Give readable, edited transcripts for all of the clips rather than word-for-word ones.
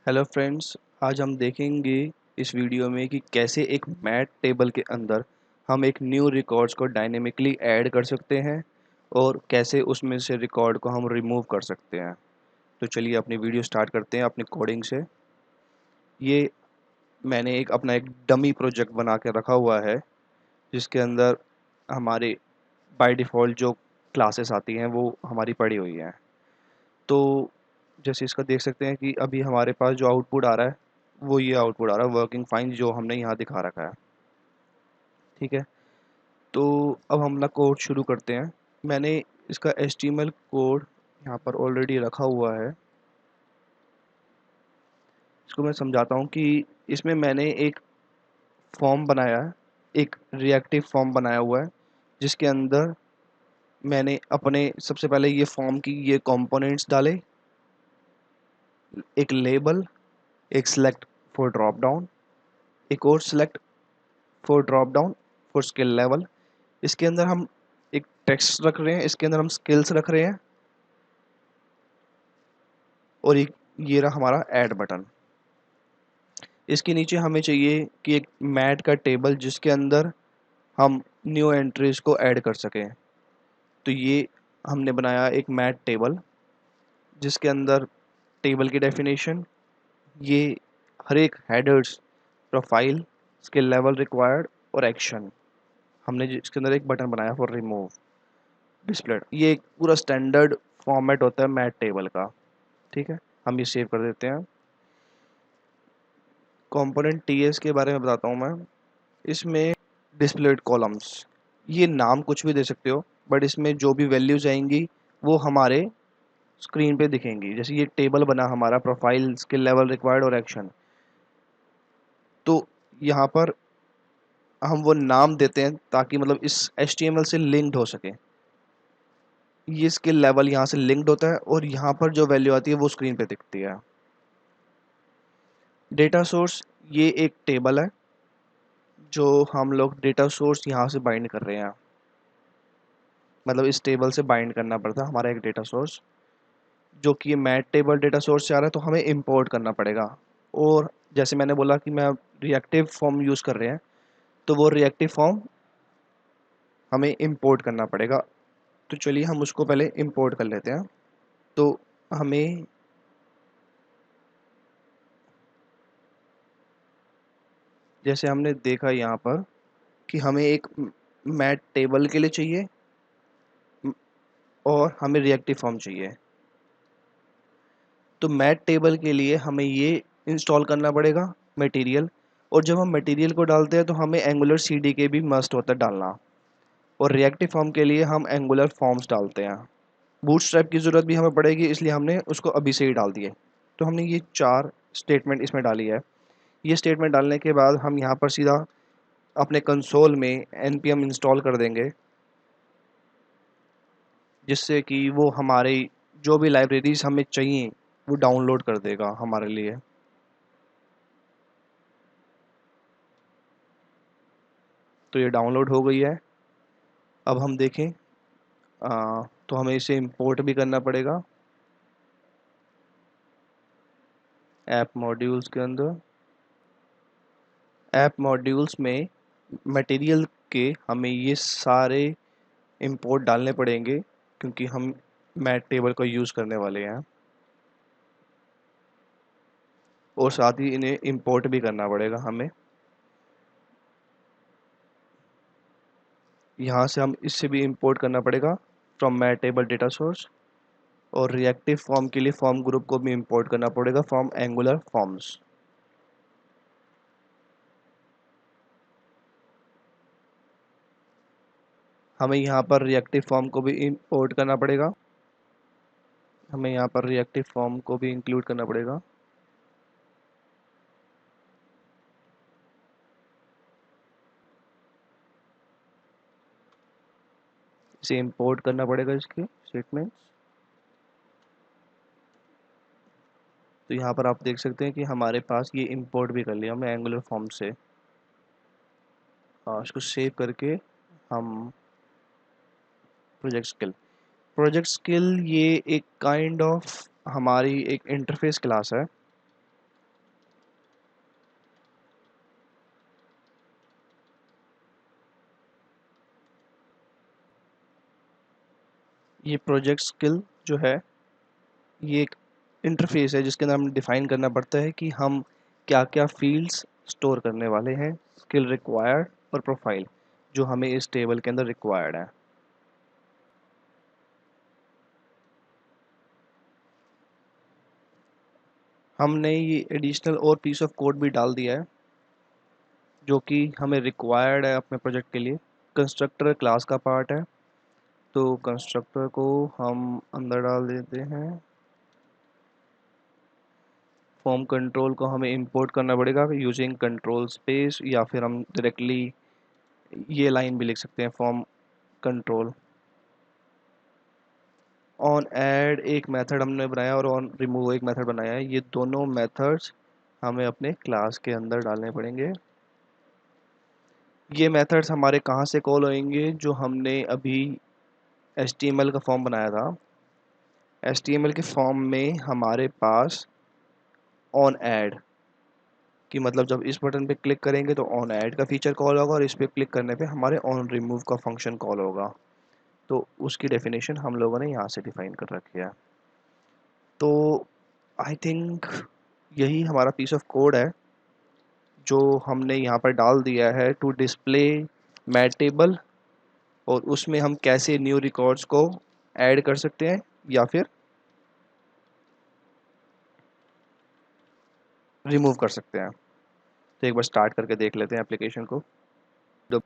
Hello friends, आज हम देखेंगे इस वीडियो में कि कैसे एक मैट टेबल के अंदर हम एक न्यू रिकॉर्ड्स को डायनेमिकली ऐड कर सकते हैं और कैसे उसमें से रिकॉर्ड को हम रिमूव कर सकते हैं। तो चलिए अपनी वीडियो स्टार्ट करते हैं अपनी कोडिंग से। ये मैंने अपना एक डमी प्रोजेक्ट बना के रखा हुआ है जिसके अंदर हमारे बाय डिफ़ॉल्ट जो क्लासेस आती हैं वो हमारी पड़ी हुई हैं। तो जैसे इसका देख सकते हैं कि अभी हमारे पास जो आउटपुट आ रहा है वो ये आउटपुट आ रहा है वर्किंग फाइन, जो हमने यहाँ दिखा रखा है। ठीक है, तो अब हम लोग कोड शुरू करते हैं। मैंने इसका HTML कोड यहाँ पर ऑलरेडी रखा हुआ है। इसको मैं समझाता हूँ कि इसमें मैंने एक फॉर्म बनाया है, एक रिएक्टिव फॉर्म बनाया हुआ है जिसके अंदर मैंने अपने सबसे पहले ये फॉर्म की ये कंपोनेंट्स डाले, एक लेबल, एक सिलेक्ट फॉर ड्रॉप डाउन, एक और select for drop down for skill level. इसके अंदर हम एक टेक्स्ट रख रहे हैं, इसके अंदर हम स्किल्स रख रहे हैं और एक ये रहा हमारा ऐड बटन। इसके नीचे हमें चाहिए कि एक मैट का टेबल जिसके अंदर हम न्यू एंट्रीज को ऐड कर सकें। तो ये हमने बनाया एक मैट टेबल जिसके अंदर टेबल की डेफिनेशन, ये हर एक headers, profile, skill level required और एक्शन। हमने इसके अंदर एक बटन बनाया फॉर रिमूव डिस्प्ले। ये एक पूरा स्टैंडर्ड फॉर्मेट होता है मैट टेबल का। ठीक है, हम ये सेव कर देते हैं। कंपोनेंट टीएस के बारे में बताता हूँ मैं। इसमें डिस्प्लेड कॉलम्स, ये नाम कुछ भी दे सकते हो, बट इसमें जो भी वैल्यूज आएंगी वो हमारे स्क्रीन पे दिखेंगी। जैसे ये टेबल बना हमारा प्रोफाइल, स्किल लेवल रिक्वायर्ड और एक्शन, तो यहाँ पर हम वो नाम देते हैं ताकि मतलब इस HTML से लिंक्ड हो सके। ये स्किल लेवल यहाँ से लिंक्ड होता है और यहाँ पर जो वैल्यू आती है वो स्क्रीन पे दिखती है। डेटा सोर्स, ये एक टेबल है जो हम लोग डेटा सोर्स यहाँ से बाइंड कर रहे हैं। मतलब इस टेबल से बाइंड करना पड़ता है हमारा एक डेटा सोर्स, जो कि ये मैट टेबल डेटा सोर्स से आ रहा है, तो हमें इंपोर्ट करना पड़ेगा। और जैसे मैंने बोला कि मैं रिएक्टिव फॉर्म यूज़ कर रहे हैं, तो वो रिएक्टिव फॉर्म हमें इंपोर्ट करना पड़ेगा। तो चलिए हम उसको पहले इंपोर्ट कर लेते हैं। तो हमें जैसे हमने देखा यहाँ पर कि हमें एक मैट टेबल के लिए चाहिए और हमें रिएक्टिव फॉर्म चाहिए। तो मैट टेबल के लिए हमें ये इंस्टॉल करना पड़ेगा मटेरियल। और जब हम मटेरियल को डालते हैं तो हमें एंगुलर CDK भी मस्ट होता है डालना। और रिएक्टिव फॉर्म के लिए हम एंगुलर फॉर्म्स डालते हैं। बूटस्ट्रैप की ज़रूरत भी हमें पड़ेगी, इसलिए हमने उसको अभी से ही डाल दिए। तो हमने ये 4 स्टेटमेंट इसमें डाली है। ये स्टेटमेंट डालने के बाद हम यहाँ पर सीधा अपने कंसोल में npm इंस्टॉल कर देंगे, जिससे कि वो हमारे जो भी लाइब्रेरीज हमें चाहिए वो डाउनलोड कर देगा हमारे लिए। तो ये डाउनलोड हो गई है। अब हम देखें, तो हमें इसे इंपोर्ट भी करना पड़ेगा ऐप मॉड्यूल्स के अंदर। ऐप मॉड्यूल्स में मटेरियल के हमें ये सारे इंपोर्ट डालने पड़ेंगे क्योंकि हम मैट टेबल को यूज़ करने वाले हैं, और साथ ही इन्हें इंपोर्ट भी करना पड़ेगा हमें। यहाँ से हम इससे भी इंपोर्ट करना पड़ेगा from mat table data source. और रिएक्टिव फॉर्म के लिए फॉर्म ग्रुप को भी इंपोर्ट करना पड़ेगा फ्रॉम एंगुलर फॉर्म्स। हमें यहाँ पर रिएक्टिव फॉर्म को भी इंपोर्ट करना पड़ेगा, हमें यहाँ पर रिएक्टिव फॉर्म को भी इंक्लूड करना पड़ेगा। इसे इंपोर्ट करना पड़ेगा इसके स्टेटमेंट्स। तो यहाँ पर आप देख सकते हैं कि हमारे पास ये इंपोर्ट भी कर लिया हमने एंगुलर फॉर्म से। इसको सेव करके हम प्रोजेक्ट स्किल ये एक काइंड ऑफ हमारी एक इंटरफेस क्लास है ये प्रोजेक्ट स्किल जो है ये एक इंटरफेस है जिसके अंदर हमें डिफाइन करना पड़ता है कि हम क्या क्या फील्ड्स स्टोर करने वाले हैं, स्किल रिक्वायर्ड और प्रोफाइल जो हमें इस टेबल के अंदर रिक्वायर्ड है। हमने ये एडिशनल और पीस ऑफ कोड भी डाल दिया है जो कि हमें रिक्वायर्ड है अपने प्रोजेक्ट के लिए। कंस्ट्रक्टर क्लास का पार्ट है, तो कंस्ट्रक्टर को हम अंदर डाल देते हैं। फॉर्म कंट्रोल को हमें इंपोर्ट करना पड़ेगा यूजिंग कंट्रोल स्पेस, या फिर हम डायरेक्टली ये लाइन भी लिख सकते हैं, फॉर्म कंट्रोल। ऑन ऐड एक मेथड हमने बनाया और ऑन रिमूव एक मेथड बनाया है। ये दोनों मेथड्स हमें अपने क्लास के अंदर डालने पड़ेंगे। ये मेथड्स हमारे कहाँ से कॉल होंगे, जो हमने अभी HTML का फॉर्म बनाया था। HTML के फॉर्म में हमारे पास ऑन ऐड कि मतलब जब इस बटन पे क्लिक करेंगे तो ऑन ऐड का फीचर कॉल होगा और इस पे क्लिक करने पे हमारे ऑन रिमूव का फंक्शन कॉल होगा। तो उसकी डेफिनेशन हम लोगों ने यहाँ से डिफाइन कर रखी है। तो आई थिंक यही हमारा पीस ऑफ कोड है जो हमने यहाँ पर डाल दिया है टू डिस्प्ले मैट टेबल, और उसमें हम कैसे न्यू रिकॉर्ड्स को ऐड कर सकते हैं या फिर रिमूव कर सकते हैं। तो एक बार स्टार्ट करके देख लेते हैं एप्लीकेशन को। तो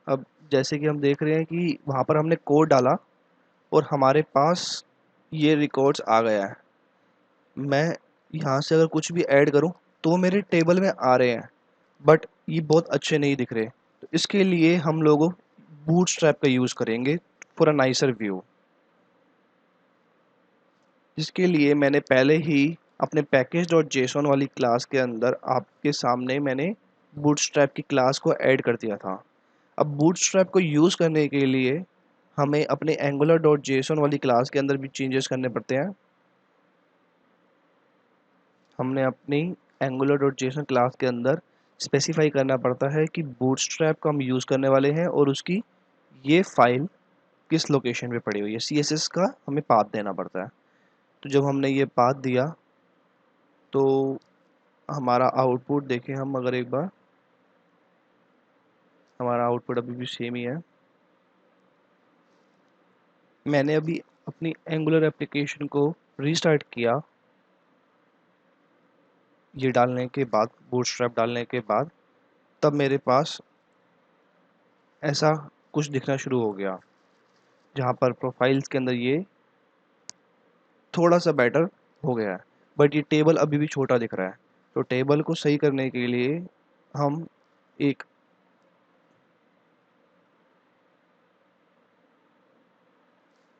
अब जैसे कि हम देख रहे हैं कि वहाँ पर हमने कोड डाला और हमारे पास ये रिकॉर्ड्स आ गया है। मैं यहाँ से अगर कुछ भी ऐड करूँ तो मेरे टेबल में आ रहे हैं, बट ये बहुत अच्छे नहीं दिख रहे। तो इसके लिए हम लोग बूटस्ट्रैप का यूज़ करेंगे फॉर अ नाइसर व्यू। जिसके लिए मैंने पहले ही अपने पैकेज डॉट जेसन वाली क्लास के अंदर आपके सामने मैंने बूटस्ट्रैप की क्लास को ऐड कर दिया था। अब बूटस्ट्रैप को यूज़ करने के लिए हमें अपने एंगुलर डॉट जेसन वाली क्लास के अंदर भी चेंजेस करने पड़ते हैं। हमने अपनी एंगुलर डॉट जेसन क्लास के अंदर स्पेसिफाई करना पड़ता है कि बूटस्ट्रैप का हम यूज़ करने वाले हैं और उसकी ये फाइल किस लोकेशन पे पड़ी हुई है। CSS का हमें पाथ देना पड़ता है। तो जब हमने ये पाथ दिया तो हमारा आउटपुट देखें हम अगर एक बार, हमारा आउटपुट अभी भी सेम ही है। मैंने अभी अपनी एंगुलर एप्लीकेशन को रीस्टार्ट किया ये डालने के बाद, बूटस्ट्रैप डालने के बाद, तब मेरे पास ऐसा कुछ दिखना शुरू हो गया जहाँ पर प्रोफाइल्स के अंदर ये थोड़ा सा बेटर हो गया है, बट ये टेबल अभी भी छोटा दिख रहा है। तो टेबल को सही करने के लिए हम एक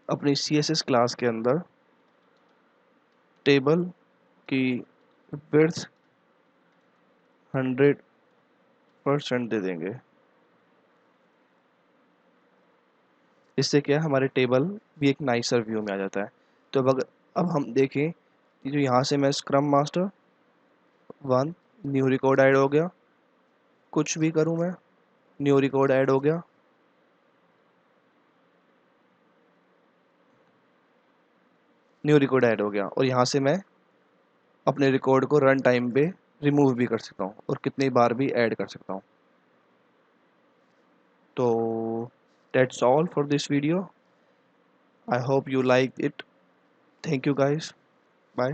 अपनी CSS क्लास के अंदर टेबल की विड्थ 100% दे देंगे। इससे क्या है, हमारे टेबल भी एक नाइसर व्यू में आ जाता है। तो अब हम देखें, ये जो यहाँ से मैं scrum master 1 new record add हो गया, कुछ भी करूँ मैं न्यू रिकॉर्ड ऐड हो गया। न्यू रिकॉर्ड ऐड हो गया और यहाँ से मैं अपने रिकॉर्ड को रन टाइम पे रिमूव भी कर सकता हूँ और कितनी बार भी ऐड कर सकता हूँ। तो that's all for this video. I hope you liked it. Thank you guys. Bye.